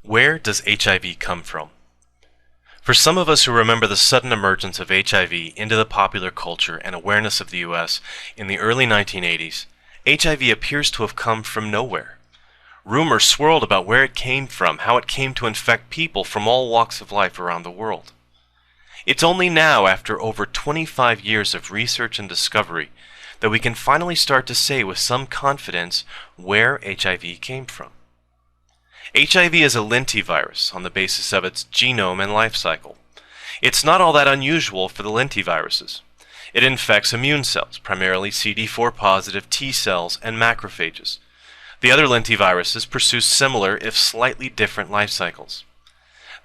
Where does HIV come from? For some of us who remember the sudden emergence of HIV into the popular culture and awareness of the US in the early 1980s, HIV appears to have come from nowhere. Rumors swirled about where it came from, how it came to infect people from all walks of life around the world. It's only now, after over 25 years of research and discovery, that we can finally start to say with some confidence where HIV came from. HIV is a lentivirus on the basis of its genome and life cycle. It's not all that unusual for the lentiviruses. It infects immune cells, primarily CD4 positive T cells and macrophages. The other lentiviruses pursue similar, if slightly different, life cycles.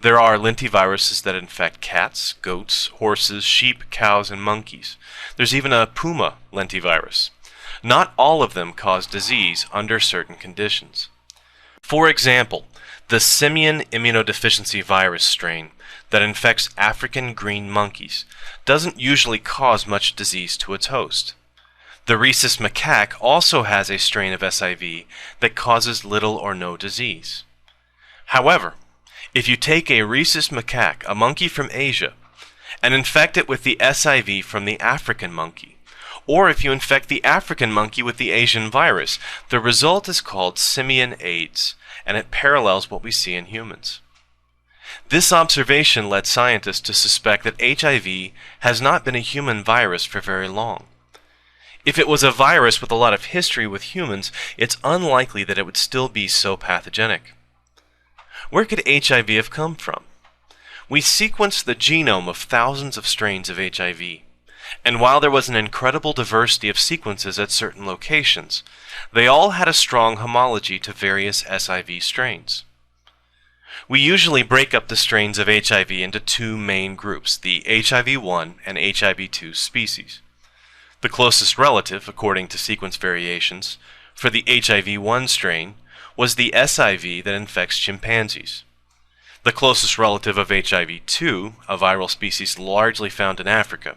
There are lentiviruses that infect cats, goats, horses, sheep, cows, and monkeys. There's even a puma lentivirus. Not all of them cause disease under certain conditions. For example, the simian immunodeficiency virus strain that infects African green monkeys doesn't usually cause much disease to its host. The rhesus macaque also has a strain of SIV that causes little or no disease. However, if you take a rhesus macaque, a monkey from Asia, and infect it with the SIV from the African monkey, or if you infect the African monkey with the Asian virus, the result is called simian AIDS, and it parallels what we see in humans. This observation led scientists to suspect that HIV has not been a human virus for very long. If it was a virus with a lot of history with humans, it's unlikely that it would still be so pathogenic. Where could HIV have come from? We sequenced the genome of thousands of strains of HIV, and while there was an incredible diversity of sequences at certain locations, they all had a strong homology to various SIV strains. We usually break up the strains of HIV into two main groups, the HIV-1 and HIV-2 species. The closest relative, according to sequence variations, for the HIV-1 strain was the SIV that infects chimpanzees. The closest relative of HIV-2, a viral species largely found in Africa,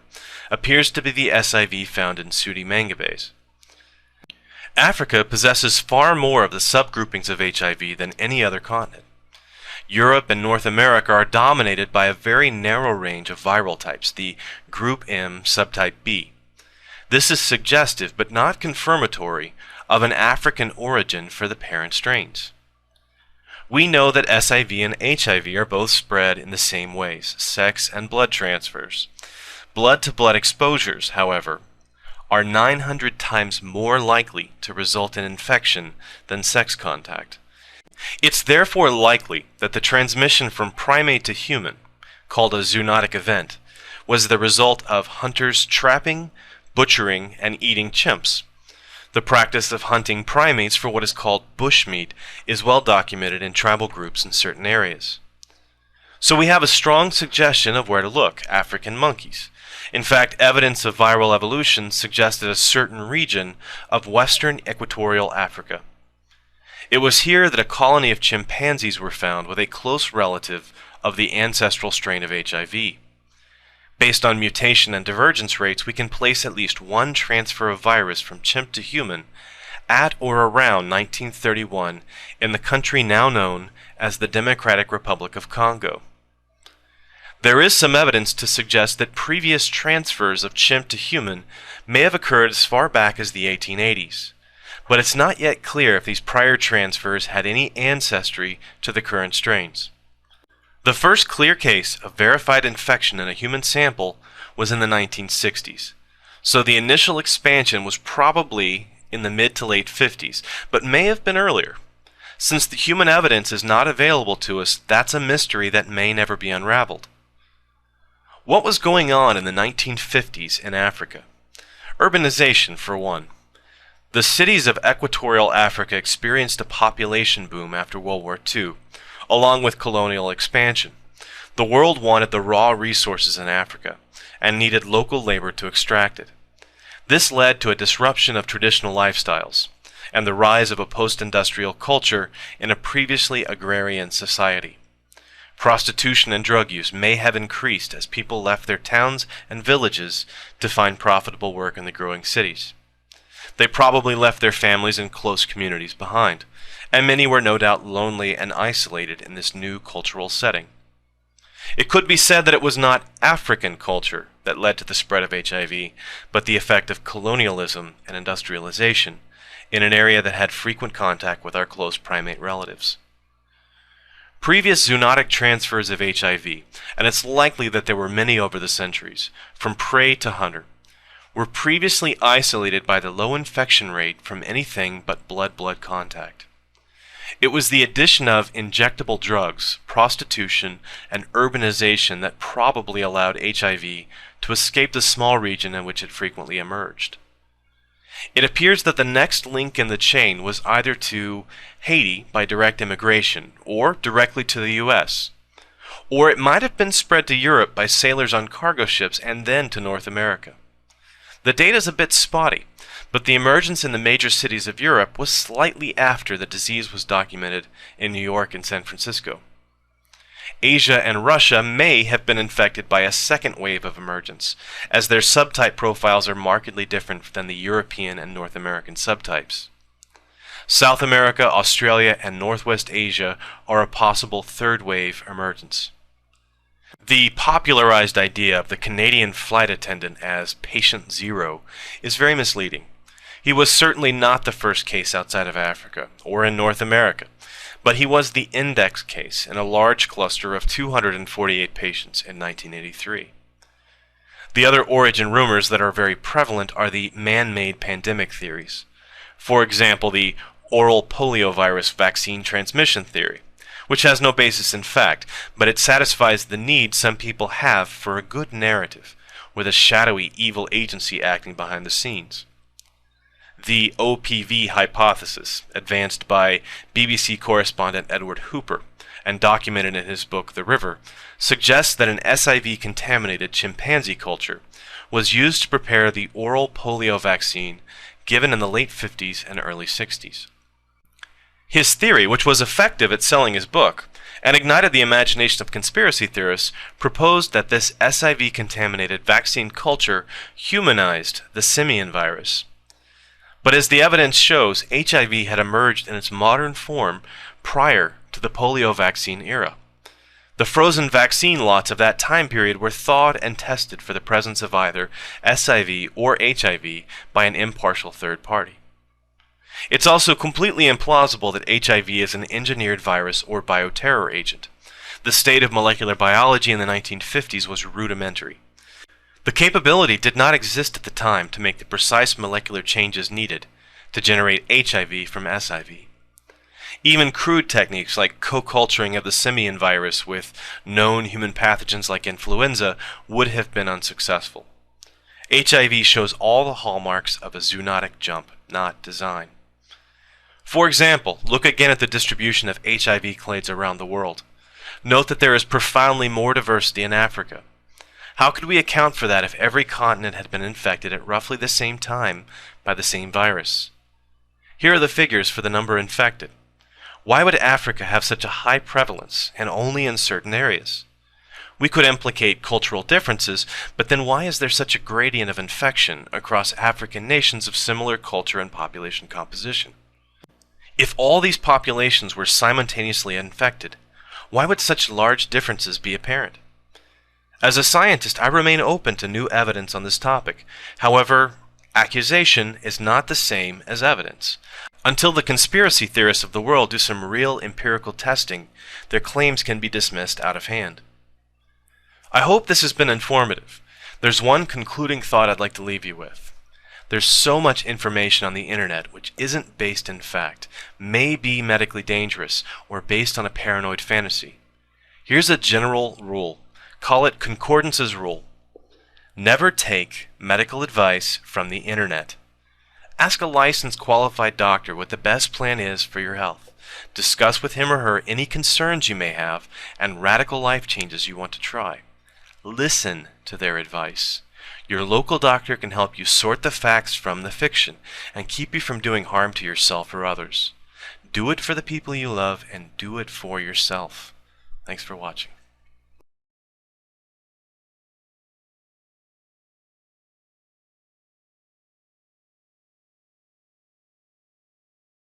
appears to be the SIV found in Sudi mangabes. Africa possesses far more of the subgroupings of HIV than any other continent. Europe and North America are dominated by a very narrow range of viral types, the Group M subtype B. This is suggestive but not confirmatory of an African origin for the parent strains. We know that SIV and HIV are both spread in the same ways, sex and blood transfers. Blood-to-blood exposures, however, are 900 times more likely to result in infection than sex contact. It's therefore likely that the transmission from primate to human, called a zoonotic event, was the result of hunters trapping, butchering, and eating chimps. The practice of hunting primates for what is called bushmeat is well documented in tribal groups in certain areas. So we have a strong suggestion of where to look: African monkeys. In fact, evidence of viral evolution suggested a certain region of western equatorial Africa. It was here that a colony of chimpanzees were found with a close relative of the ancestral strain of HIV. Based on mutation and divergence rates, we can place at least one transfer of virus from chimp to human at or around 1931 in the country now known as the Democratic Republic of Congo. There is some evidence to suggest that previous transfers of chimp to human may have occurred as far back as the 1880s, but it's not yet clear if these prior transfers had any ancestry to the current strains. The first clear case of verified infection in a human sample was in the 1960s, so the initial expansion was probably in the mid to late 50s, but may have been earlier. Since the human evidence is not available to us, that's a mystery that may never be unraveled. What was going on in the 1950s in Africa? Urbanization, for one. The cities of equatorial Africa experienced a population boom after World War II, along with colonial expansion. The world wanted the raw resources in Africa and needed local labor to extract it. This led to a disruption of traditional lifestyles and the rise of a post-industrial culture in a previously agrarian society. Prostitution and drug use may have increased as people left their towns and villages to find profitable work in the growing cities. They probably left their families and close communities behind, and many were no doubt lonely and isolated in this new cultural setting. It could be said that it was not African culture that led to the spread of HIV, but the effect of colonialism and industrialization in an area that had frequent contact with our close primate relatives. Previous zoonotic transfers of HIV, and it's likely that there were many over the centuries, from prey to hunter, were previously isolated by the low infection rate from anything but blood-blood contact. It was the addition of injectable drugs, prostitution, and urbanization that probably allowed HIV to escape the small region in which it frequently emerged. It appears that the next link in the chain was either to Haiti by direct immigration, or directly to the US. Or it might have been spread to Europe by sailors on cargo ships and then to North America. The data is a bit spotty, but the emergence in the major cities of Europe was slightly after the disease was documented in New York and San Francisco. Asia and Russia may have been infected by a second wave of emergence, as their subtype profiles are markedly different than the European and North American subtypes. South America, Australia, and Northwest Asia are a possible third wave emergence. The popularized idea of the Canadian flight attendant as patient zero is very misleading. He was certainly not the first case outside of Africa or in North America, but he was the index case in a large cluster of 248 patients in 1983. The other origin rumors that are very prevalent are the man-made pandemic theories. For example, the oral poliovirus vaccine transmission theory, which has no basis in fact, but it satisfies the need some people have for a good narrative, with a shadowy evil agency acting behind the scenes. The OPV hypothesis, advanced by BBC correspondent Edward Hooper and documented in his book The River, suggests that an SIV-contaminated chimpanzee culture was used to prepare the oral polio vaccine given in the late 50s and early 60s. His theory, which was effective at selling his book and ignited the imagination of conspiracy theorists, proposed that this SIV-contaminated vaccine culture humanized the simian virus. But as the evidence shows, HIV had emerged in its modern form prior to the polio vaccine era. The frozen vaccine lots of that time period were thawed and tested for the presence of either SIV or HIV by an impartial third party. It's also completely implausible that HIV is an engineered virus or bioterror agent. The state of molecular biology in the 1950s was rudimentary. The capability did not exist at the time to make the precise molecular changes needed to generate HIV from SIV. Even crude techniques like co-culturing of the simian virus with known human pathogens like influenza would have been unsuccessful. HIV shows all the hallmarks of a zoonotic jump, not design. For example, look again at the distribution of HIV clades around the world. Note that there is profoundly more diversity in Africa. How could we account for that if every continent had been infected at roughly the same time by the same virus? Here are the figures for the number infected. Why would Africa have such a high prevalence and only in certain areas? We could implicate cultural differences, but then why is there such a gradient of infection across African nations of similar culture and population composition? If all these populations were simultaneously infected, why would such large differences be apparent? As a scientist, I remain open to new evidence on this topic. However, accusation is not the same as evidence. Until the conspiracy theorists of the world do some real empirical testing, their claims can be dismissed out of hand. I hope this has been informative. There's one concluding thought I'd like to leave you with. There's so much information on the internet which isn't based in fact, may be medically dangerous, or based on a paranoid fantasy. Here's a general rule. Call it Concordance's rule. Never take medical advice from the internet. Ask a licensed qualified doctor what the best plan is for your health. Discuss with him or her any concerns you may have and radical life changes you want to try. Listen to their advice. Your local doctor can help you sort the facts from the fiction and keep you from doing harm to yourself or others. Do it for the people you love and do it for yourself. Thanks for watching.